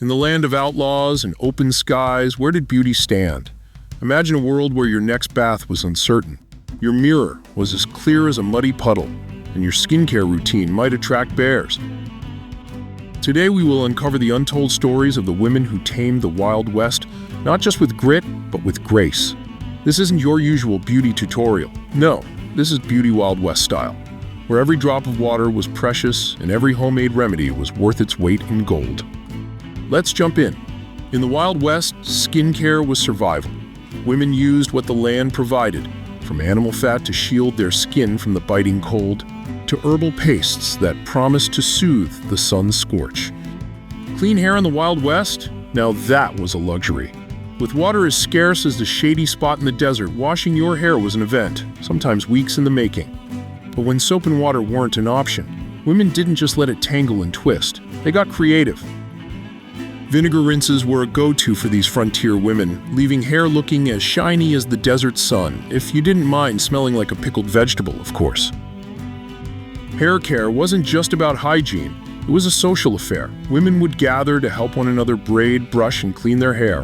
In the land of outlaws and open skies, where did beauty stand? Imagine a world where your next bath was uncertain. Your mirror was as clear as a muddy puddle, and your skincare routine might attract bears. Today we will uncover the untold stories of the women who tamed the Wild West, not just with grit, but with grace. This isn't your usual beauty tutorial. No, this is Beauty Wild West style, where every drop of water was precious and every homemade remedy was worth its weight in gold. Let's jump in. In the Wild West, skincare was survival. Women used what the land provided, from animal fat to shield their skin from the biting cold, to herbal pastes that promised to soothe the sun's scorch. Clean hair in the Wild West? Now that was a luxury. With water as scarce as the shady spot in the desert, washing your hair was an event, sometimes weeks in the making. But when soap and water weren't an option, women didn't just let it tangle and twist. They got creative. Vinegar rinses were a go-to for these frontier women, leaving hair looking as shiny as the desert sun, if you didn't mind smelling like a pickled vegetable, of course. Hair care wasn't just about hygiene, it was a social affair. Women would gather to help one another braid, brush, and clean their hair,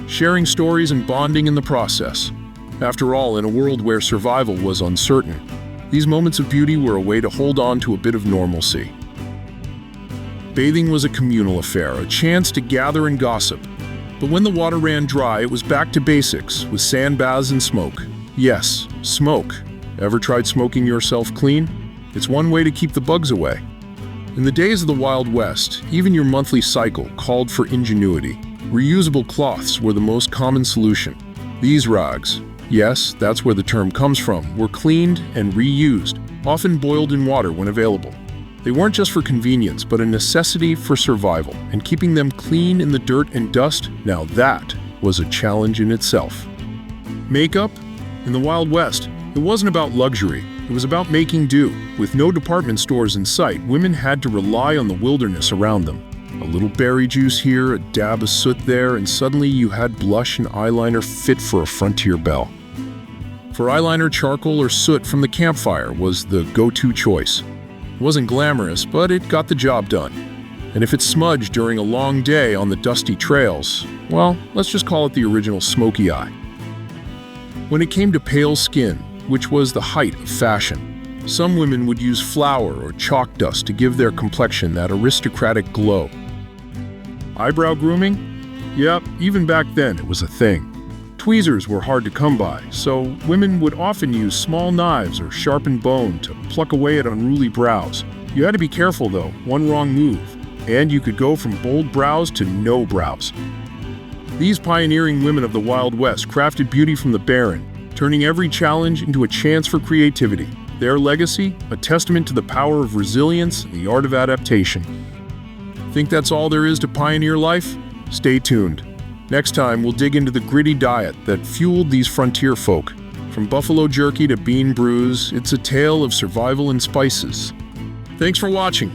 sharing stories and bonding in the process. After all, in a world where survival was uncertain, these moments of beauty were a way to hold on to a bit of normalcy. Bathing was a communal affair, a chance to gather and gossip. But when the water ran dry, it was back to basics, with sand baths and smoke. Yes, smoke. Ever tried smoking yourself clean? It's one way to keep the bugs away. In the days of the Wild West, even your monthly cycle called for ingenuity. Reusable cloths were the most common solution. These rags, yes, that's where the term comes from, were cleaned and reused, often boiled in water when available. They weren't just for convenience, but a necessity for survival, and keeping them clean in the dirt and dust, now that was a challenge in itself. Makeup? In the Wild West, it wasn't about luxury, it was about making do. With no department stores in sight, women had to rely on the wilderness around them. A little berry juice here, a dab of soot there, and suddenly you had blush and eyeliner fit for a frontier belle. For eyeliner, charcoal or soot from the campfire was the go-to choice. It wasn't glamorous, but it got the job done. And if it smudged during a long day on the dusty trails, well, let's just call it the original smoky eye. When it came to pale skin, which was the height of fashion, some women would use flour or chalk dust to give their complexion that aristocratic glow. Eyebrow grooming? Yep, even back then it was a thing. Tweezers were hard to come by, so women would often use small knives or sharpened bone to pluck away at unruly brows. You had to be careful though, one wrong move, and you could go from bold brows to no brows. These pioneering women of the Wild West crafted beauty from the barren, turning every challenge into a chance for creativity. Their legacy, a testament to the power of resilience and the art of adaptation. Think that's all there is to pioneer life? Stay tuned. Next time, we'll dig into the gritty diet that fueled these frontier folk. From buffalo jerky to bean brews, it's a tale of survival and spices. Thanks for watching.